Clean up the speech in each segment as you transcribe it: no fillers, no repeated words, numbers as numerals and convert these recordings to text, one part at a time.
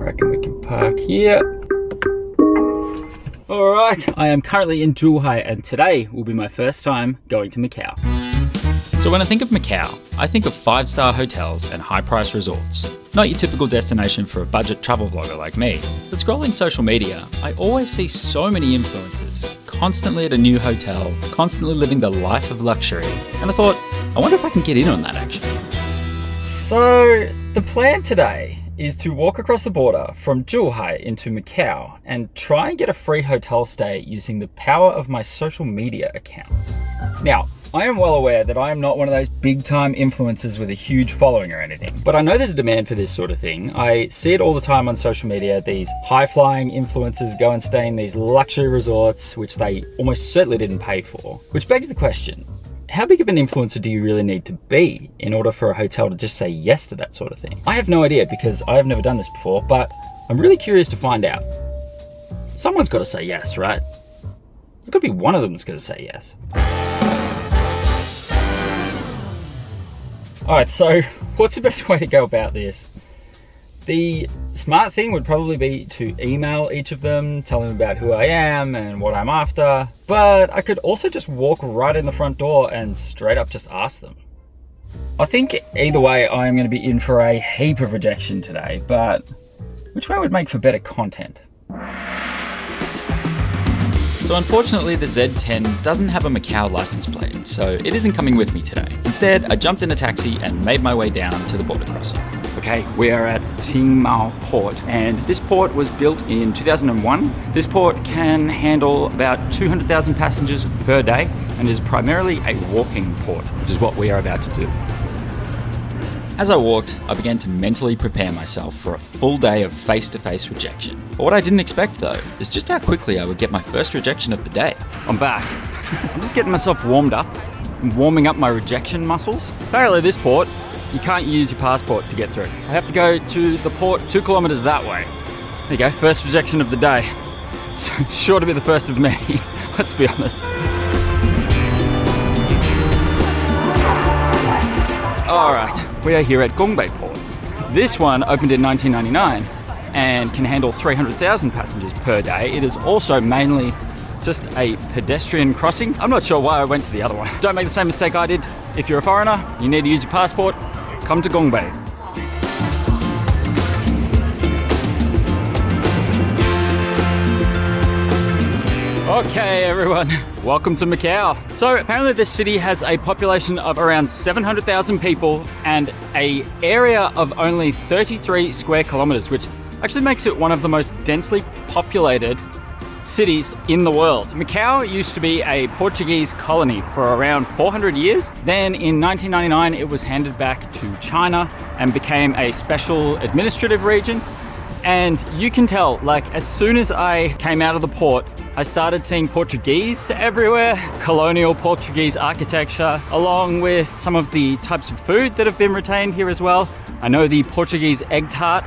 reckon we can park here. Alright, I am currently in Zhuhai and today will be my first time going to Macau. So when I think of Macau, I think of 5-star hotels and high-priced resorts. Not your typical destination for a budget travel vlogger like me. But scrolling social media, I always see so many influencers, constantly at a new hotel, constantly living the life of luxury. And I thought, I wonder if I can get in on that action. So the plan today is to walk across the border from Zhuhai into Macau and try and get a free hotel stay using the power of my social media accounts. Now, I am well aware that I am not one of those big time influencers with a huge following or anything, but I know there's a demand for this sort of thing. I see it all the time on social media. These high flying influencers go and stay in these luxury resorts, which they almost certainly didn't pay for. Which begs the question, how big of an influencer do you really need to be in order for a hotel to just say yes to that sort of thing? I have no idea because I have never done this before, but I'm really curious to find out. Someone's got to say yes, right? There's got to be one of them that's going to say yes. All right, so what's the best way to go about this? The smart thing would probably be to email each of them, tell them about who I am and what I'm after. But I could also just walk right in the front door and straight up just ask them. I think either way, I am going to be in for a heap of rejection today, but which way would make for better content? So unfortunately, the Z10 doesn't have a Macau license plate, so it isn't coming with me today. Instead, I jumped in a taxi and made my way down to the border crossing. Okay, we are at Qingmao Port, and this port was built in 2001. This port can handle about 200,000 passengers per day and is primarily a walking port, which is what we are about to do. As I walked, I began to mentally prepare myself for a full day of face-to-face rejection. But what I didn't expect though, is just how quickly I would get my first rejection of the day. I'm back. I'm just getting myself warmed up, warming up my rejection muscles. Apparently this port, you can't use your passport to get through. I have to go to the port 2 kilometers that way. There you go, first rejection of the day. Sure to be the first of many, let's be honest. All right, we are here at Gongbei Port. This one opened in 1999 and can handle 300,000 passengers per day. It is also mainly just a pedestrian crossing. I'm not sure why I went to the other one. Don't make the same mistake I did. If you're a foreigner, you need to use your passport, come to Gongbei. Okay everyone, welcome to Macau. So apparently this city has a population of around 700,000 people and an area of only 33 square kilometers, which actually makes it one of the most densely populated cities in the world. Macau used to be a Portuguese colony for around 400 years. Then in 1999, it was handed back to China and became a special administrative region. And you can tell, like, as soon as I came out of the port, I started seeing Portuguese everywhere, colonial Portuguese architecture, along with some of the types of food that have been retained here as well. I know the Portuguese egg tart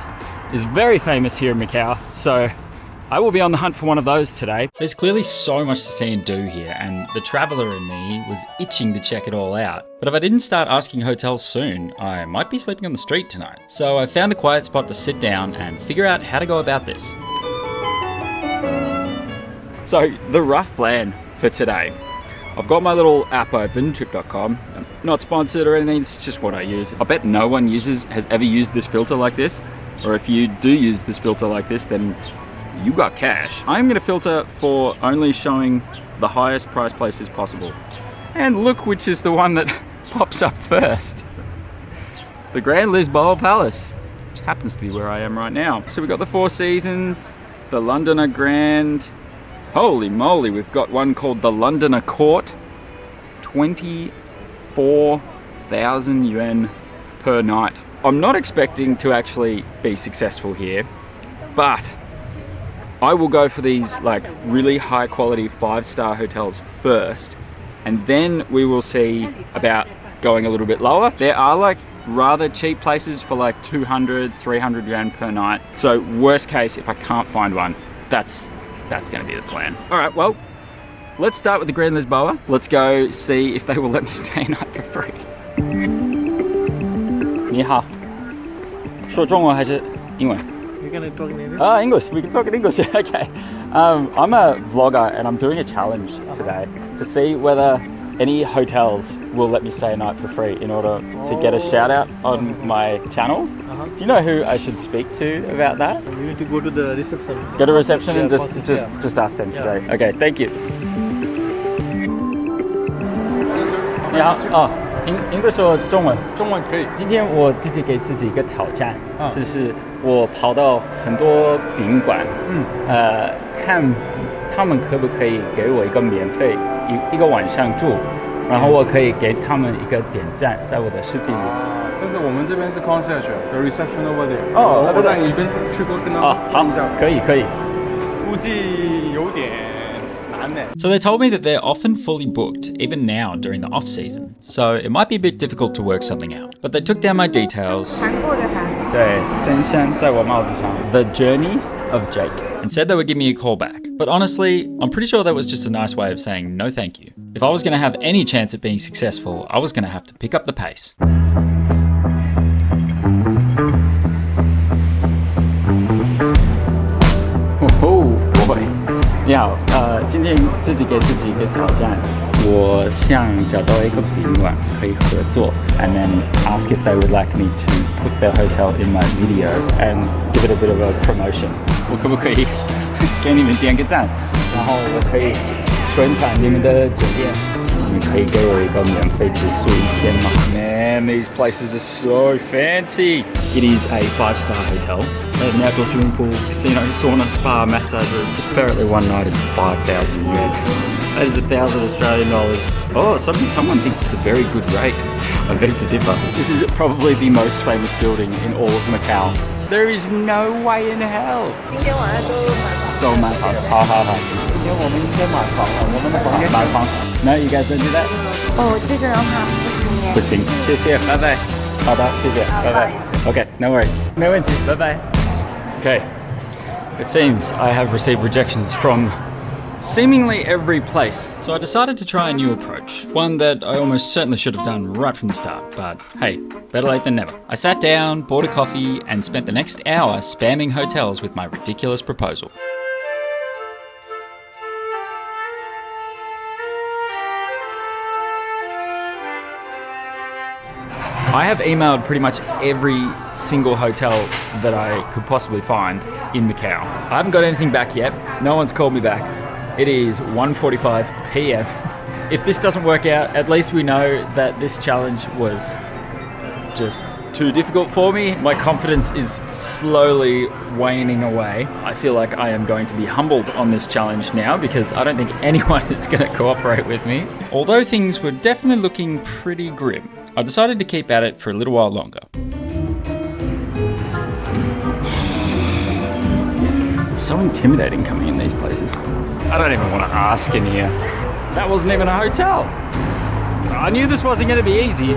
is very famous here in Macau, so I will be on the hunt for one of those today. There's clearly so much to see and do here, and the traveller in me was itching to check it all out. But if I didn't start asking hotels soon, I might be sleeping on the street tonight. So I found a quiet spot to sit down and figure out how to go about this. So the rough plan for today. I've got my little app open, trip.com. I'm not sponsored or anything, it's just what I use. I bet no one has ever used this filter like this. Or if you do use this filter like this, then you got cash. I'm gonna filter for only showing the highest price places possible. And look which is the one that pops up first. The Grand Lisboa Palace, which happens to be where I am right now. So we've got the Four Seasons, the Londoner Grand. Holy moly, we've got one called the Londoner Court. 24,000 yuan per night. I'm not expecting to actually be successful here, but I will go for these like really high quality 5-star hotels first, and then we will see about going a little bit lower. There are like rather cheap places for like 200, 300 yuan per night. So worst case, if I can't find one, that's gonna be the plan. All right, well, let's start with the Grand Lisboa. Let's go see if they will let me stay a night for free. 你好，说中文还是英文？ You can talk in English. Oh, English. We can talk in English. Okay. I'm a vlogger and I'm doing a challenge today to see whether any hotels will let me stay a night for free in order to get a shout out on my channels. Do you know who I should speak to about that? You need to go to the reception. Go to reception and Yeah. just ask them today. Okay, thank you. 你好，哦，English 说中文。中文可以。今天我自己给自己一个挑战，啊就是我跑到很多宾馆，看他们可不可以给我一个免费一个晚上住，然后我可以给他们一个点赞在我的视频里。但是我们这边是 concierge，the reception over there。哦我带你去过跟他哦，好问一下，，可以可以。估计有点难呢。 So they told me that they're often fully booked, even now during the off season. So it might be a bit difficult to work something out. But they took down my details 韩国的韩。对，深山在我帽子上。The Journey of Jake. and said they would give me a call back. But honestly, I'm pretty sure that was just a nice way of saying no thank you. If I was going to have any chance at being successful, I was going to have to pick up the pace. Oh boy！ 你好，今天自己给自己一个挑战，我想找到一个宾馆可以合作 ，and then ask if they would like me to put their hotel in my video and give it a bit of a promotion。我可不可以给你们点个赞，然后我可以宣传你们的酒店，你们可以给我一个免费住宿一天吗 ？Man, these places are so fancy. It is a 5-star hotel. They have an outdoor swimming pool, casino, sauna, spa, massage room. Apparently one night is 5,000 yuan. That is 1,000 Australian dollars. Oh, someone thinks it's a very good rate. I beg to differ. This is probably the most famous building in all of Macau. There is no way in hell. 今天晚上都满房，好好好。今天我们应该满房了，我们的房满房。No, you guys don't do that. 哦，这个的话不行耶。不行，谢谢，拜拜。好的，谢谢，拜拜。Okay, no worries. 没问题，拜拜。Okay, it seems I have received rejections from seemingly every place. So I decided to try a new approach, one that I almost certainly should have done right from the start, but hey, better late than never. I sat down, bought a coffee, and spent the next hour spamming hotels with my ridiculous proposal. I have emailed pretty much every single hotel that I could possibly find in Macau. I haven't got anything back yet. No one's called me back. It is 1:45 p.m. If this doesn't work out, at least we know that this challenge was just too difficult for me. My confidence is slowly waning away. I feel like I am going to be humbled on this challenge now because I don't think anyone is going to cooperate with me. Although things were definitely looking pretty grim, I decided to keep at it for a little while longer. It's so intimidating coming in these places. I don't even want to ask in here. That wasn't even a hotel. I knew this wasn't going to be easy,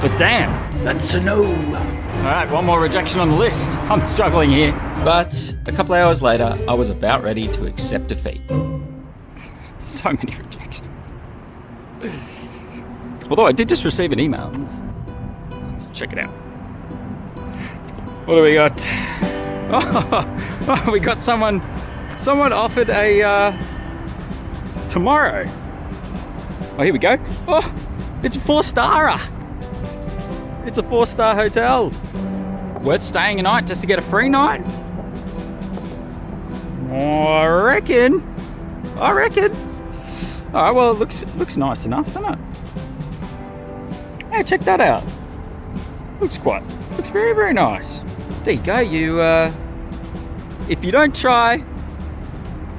but damn, that's a no. All right, one more rejection on the list. I'm struggling here. But a couple hours later, I was about ready to accept defeat. So many rejections. Although I did just receive an email. Let's check it out. What do we got? Oh, we got someone offered a tomorrow. Oh, here we go. Oh, it's a 4-star. It's a 4-star hotel. Worth staying a night just to get a free night? I reckon. All right, well, it looks nice enough, doesn't it? Hey, check that out. Looks very, very nice. There you go. If you don't try,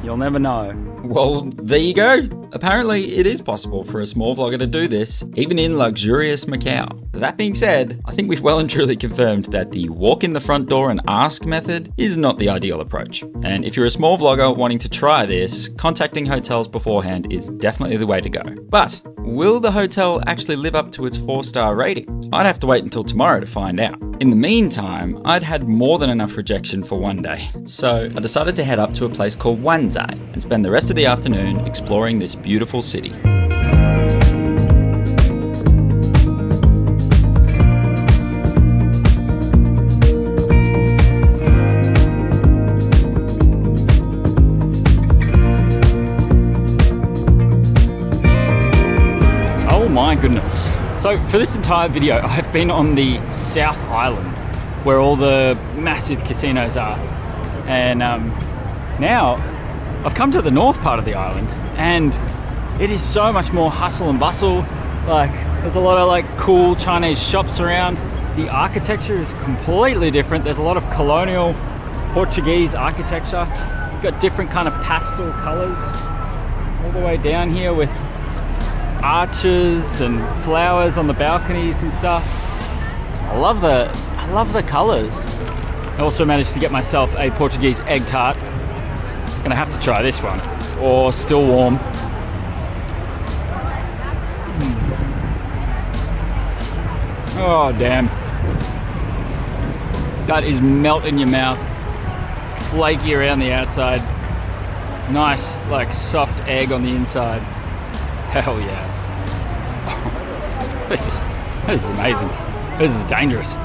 you'll never know. Well, there you go. Apparently, it is possible for a small vlogger to do this, even in luxurious Macau. That being said, I think we've well and truly confirmed that the walk in the front door and ask method is not the ideal approach. And if you're a small vlogger wanting to try this, contacting hotels beforehand is definitely the way to go. But will the hotel actually live up to its 4-star rating? I'd have to wait until tomorrow to find out. In the meantime, I'd had more than enough rejection for one day. So I decided to head up to a place called Wanzai and spend the rest of the afternoon exploring this beautiful city. my goodness. So for this entire video, I've been on the South Island where all the massive casinos are. And now I've come to the north part of the island and it is so much more hustle and bustle. Like there's a lot of like cool Chinese shops around. The architecture is completely different. There's a lot of colonial Portuguese architecture. You've got different kind of pastel colors all the way down here with arches and flowers on the balconies and stuff. I love the colors. I also managed to get myself a Portuguese egg tart. Gonna have to try this one, or still warm. Oh damn, that is melt in your mouth, flaky around the outside, nice like soft egg on the inside. Hell yeah. This is amazing. This is dangerous.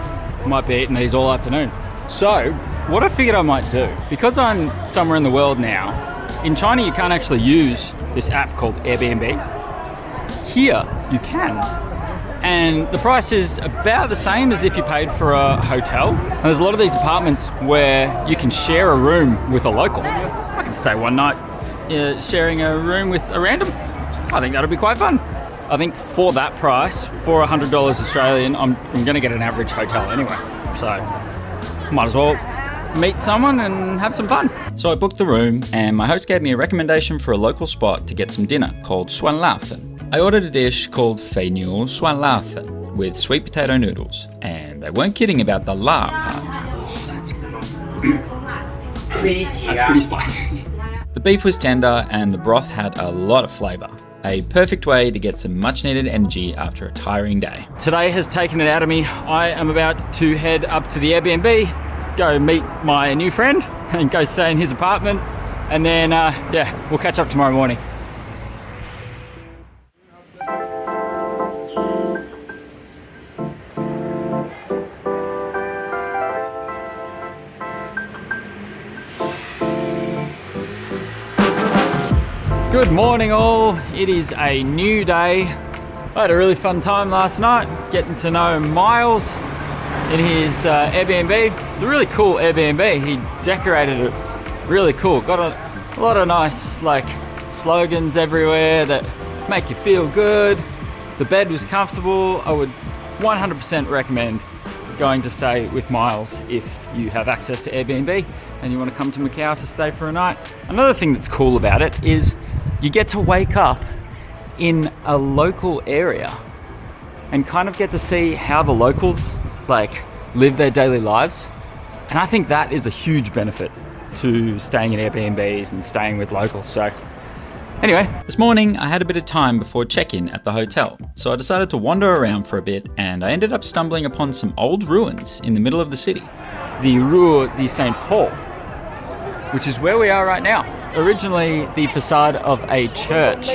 Might be eating these all afternoon. So what I figured I might do, because I'm somewhere in the world now, in China you can't actually use this app called Airbnb. Here you can. And the price is about the same as if you paid for a hotel. And there's a lot of these apartments where you can share a room with a local. I can stay one night sharing a room with a random. I think that'll be quite fun. I think for that price, for $100 Australian, I'm gonna get an average hotel anyway. So might as well meet someone and have some fun. So I booked the room and my host gave me a recommendation for a local spot to get some dinner called Suan La Fen. I ordered a dish called Fei Niu Suan La Fen with sweet potato noodles, and they weren't kidding about the la part. That's pretty spicy. The beef was tender and the broth had a lot of flavour. A perfect way to get some much needed energy after a tiring day. Today has taken it out of me. I am about to head up to the Airbnb, go meet my new friend and go stay in his apartment, and then yeah, we'll catch up tomorrow morning. Good morning all, it is a new day. I had a really fun time last night getting to know Miles in his Airbnb. It's a really cool Airbnb. He decorated it really cool. Got a lot of nice like slogans everywhere that make you feel good. The bed was comfortable. I would 100% recommend going to stay with Miles if you have access to Airbnb and you want to come to Macau to stay for a night. Another thing that's cool about it is you get to wake up in a local area and kind of get to see how the locals like live their daily lives. And I think that is a huge benefit to staying in Airbnbs and staying with locals. So anyway. This morning I had a bit of time before check-in at the hotel, so I decided to wander around for a bit and I ended up stumbling upon some old ruins in the middle of the city. The Rue de Saint Paul, which is where we are right now. Originally the facade of a church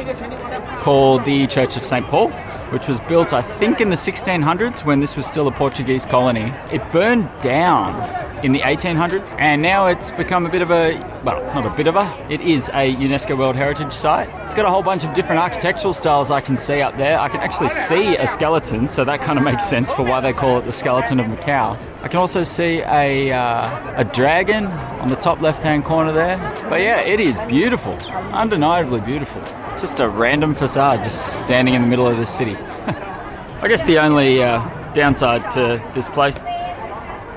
called the Church of St. Paul, which was built I think in the 1600s when this was still a Portuguese colony. It burned down in the 1800s and now it's become a bit of a, well, not a bit of a, it is a UNESCO World Heritage Site. It's got a whole bunch of different architectural styles I can see up there. I can actually see a skeleton, so that kind of makes sense for why they call it the skeleton of Macau. I can also see a dragon on the top left-hand corner there. But yeah, it is beautiful, undeniably beautiful. Just a random facade just standing in the middle of the city. I guess the only downside to this place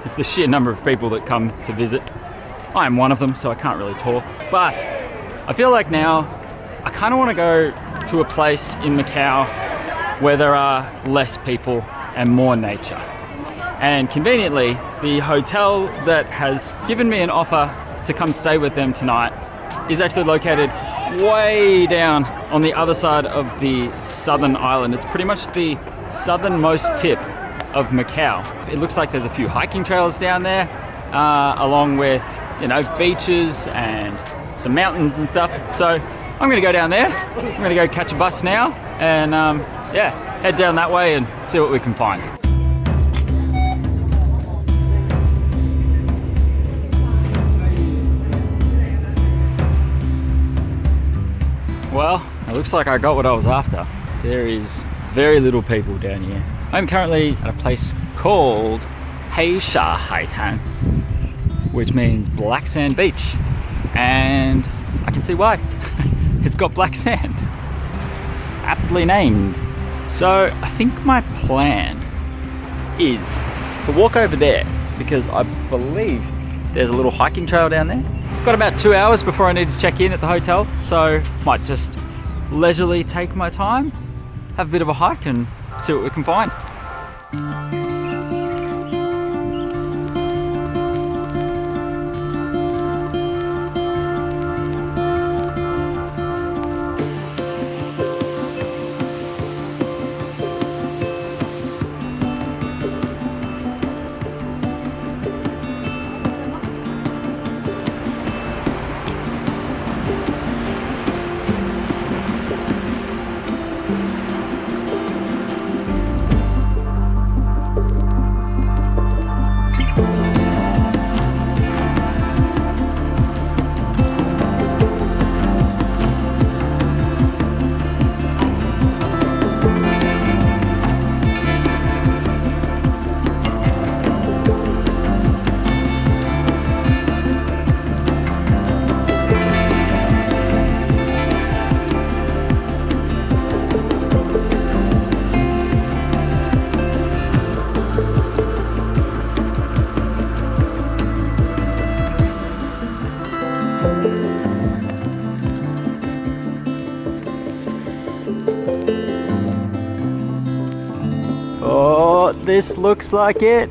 is the sheer number of people that come to visit. I am one of them, so I can't really talk. But I feel like now I kind of want to go to a place in Macau where there are less people and more nature. And conveniently, the hotel that has given me an offer to come stay with them tonight is actually located way down on the other side of the southern island. It's pretty much the southernmost tip of Macau. It looks like there's a few hiking trails down there, along with, you know, beaches and some mountains and stuff. So I'm gonna go down there. I'm gonna go catch a bus now and yeah, head down that way and see what we can find. Well, it looks like I got what I was after. There is Very little people down here. I'm currently at a place called Zhuhai, which means black sand beach. And I can see why. It's got black sand. Aptly named. So I think my plan is to walk over there because I believe there's a little hiking trail down there. Got about 2 hours before I need to check in at the hotel, so might just leisurely take my time, have a bit of a hike and see what we can find. Oh, this looks like it.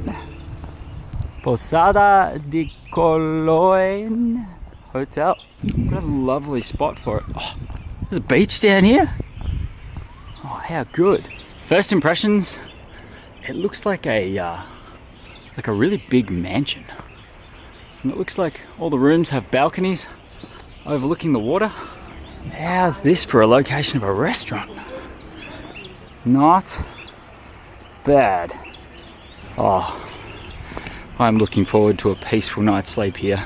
Posada de Cologne Hotel. What a lovely spot for it. Oh, there's a beach down here. Oh, how good. First impressions, it looks like a really big mansion. And it looks like all the rooms have balconies overlooking the water. How's this for a location of a restaurant? Not bad. Oh, I'm looking forward to a peaceful night's sleep here.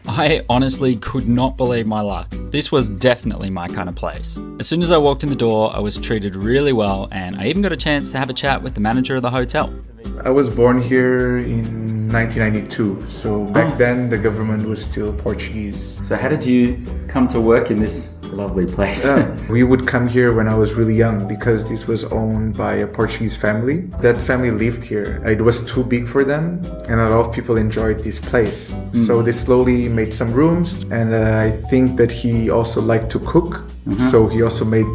I honestly could not believe my luck. This was definitely my kind of place. As soon as I walked in the door, I was treated really well, and I even got a chance to have a chat with the manager of the hotel. I was born here in 1992, so back then the government was still Portuguese. So how did you come to work in this lovely place? We would come here when I was really young because this was owned by a Portuguese family. That family lived here. It was too big for them and a lot of people enjoyed this place. So they slowly made some rooms, and I think that he also liked to cook. So he also made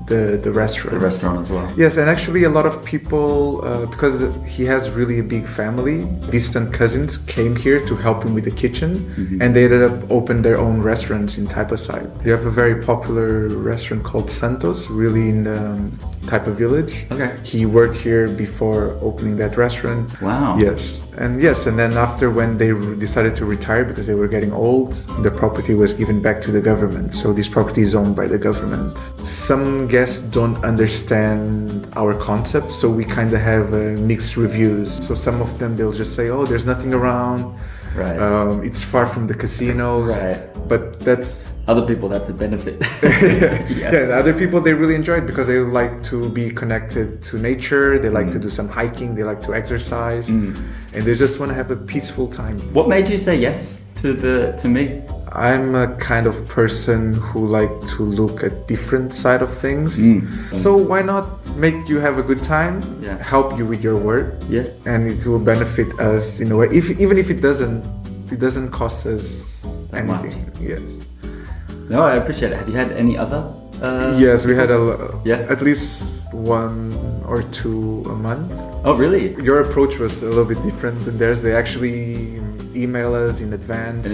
the restaurant. The restaurant as well. Yes, and actually a lot of people, because he has really a big family, distant cousins came here to help him with the kitchen, and they ended up opening their own restaurants in Taipaside. You have a very popular restaurant called Santos, really in the Taipa village. Okay. He worked here before opening that restaurant. Wow. Yes, and then after when they decided to retire because they were getting old, the property was given back to the government. So this property is owned by the government. Some guests don't understand our concept, so we kind of have mixed reviews. So some of them, they'll just say, oh, there's nothing around. Right. It's far from the casinos. Right. But that's... Other people, that's a benefit. Yeah, the other people, they really enjoy it because they like to be connected to nature. They like to do some hiking. They like to exercise. And they just want to have a peaceful time. What made you say yes to me? I'm a kind of person who like to look at different side of things. So why not make you have a good time, help you with your work, and it will benefit us in a way. Even if it doesn't cost us anything. Yes. No, I appreciate it. Have you had any other? Yes, we had at least 1 or 2 a month. Oh, really? Your approach was a little bit different than theirs. They actually email us in advance.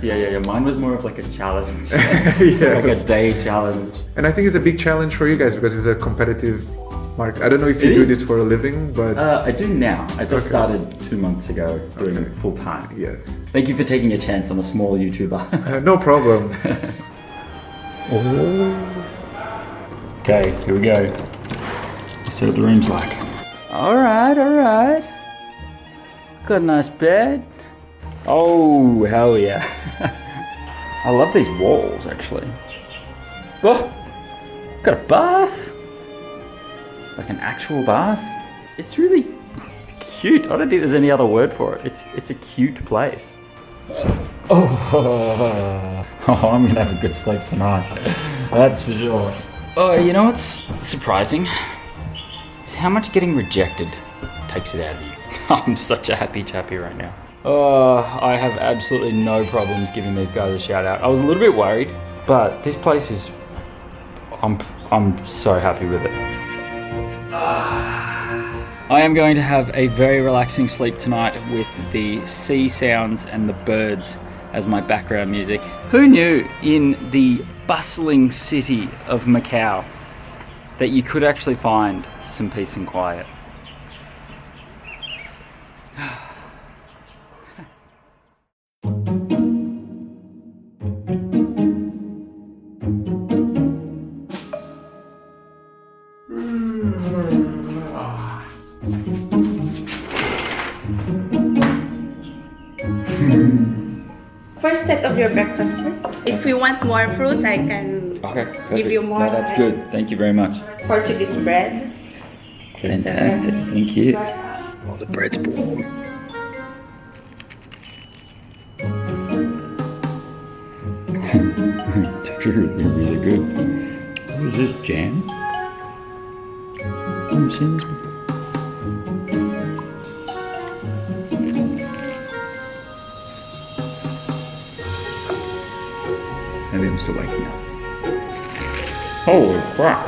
Yeah. Mine was more of like a challenge. Yes. Like a day challenge. And I think it's a big challenge for you guys because it's a competitive market. I don't know if you do this for a living, but... I do now. I just started 2 months ago doing it full time. Yes. Thank you for taking a chance on a small YouTuber. No problem. Okay, here we go. Let's see what the room's like. All right. Got a nice bed. Oh, hell yeah. I love these walls, actually. Oh, got a bath. Like an actual bath. It's cute. I don't think there's any other word for it. It's a cute place. Oh, I'm gonna have a good sleep tonight. That's for sure. Oh, you know what's surprising? Is how much getting rejected takes it out of you. I'm such a happy chappy right now. I have absolutely no problems giving these guys a shout out. I was a little bit worried, but this place is, I'm so happy with it. I am going to have a very relaxing sleep tonight with the sea sounds and the birds as my background music. Who knew in the bustling city of Macau that you could actually find some peace and quiet? First set of your breakfast, sir. If you want more fruits, I can give you more. No, that's good. Thank you very much. Portuguese bread. Fantastic. Thank you. Oh, the bread's warm. It's actually really good. What is this, jam? I've seen this before. Maybe I'm still waking up. Holy crap!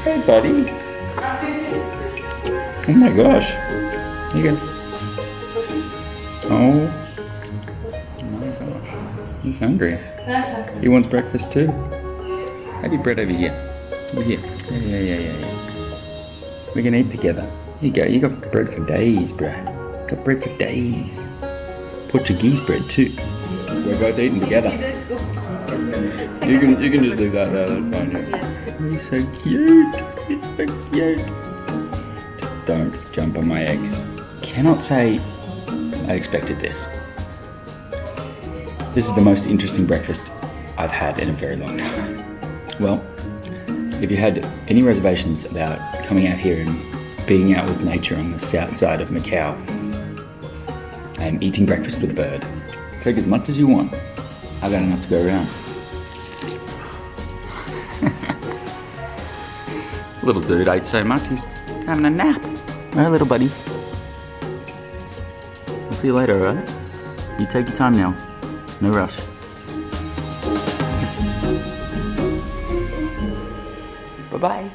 Hey, buddy. Oh my gosh. You good? Oh my gosh. He's hungry. He wants breakfast too. Have your bread over here. Over here. Yeah. We can eat together. Here you go. You got bread for days, bruh. Got bread for days. Portuguese bread too. We're both eating together. You can just leave that there, that's fine. Yeah. He's so cute. He's so cute. Just don't jump on my eggs. Cannot say I expected this. This is the most interesting breakfast I've had in a very long time. Well, if you had any reservations about coming out here and being out with nature on the south side of Macau, and eating breakfast with a bird, take as much as you want. I've got enough to go around. Little dude ate so much, he's having a nap. Alright, little buddy. We'll see you later, alright? You take your time now. No rush. Bye-bye.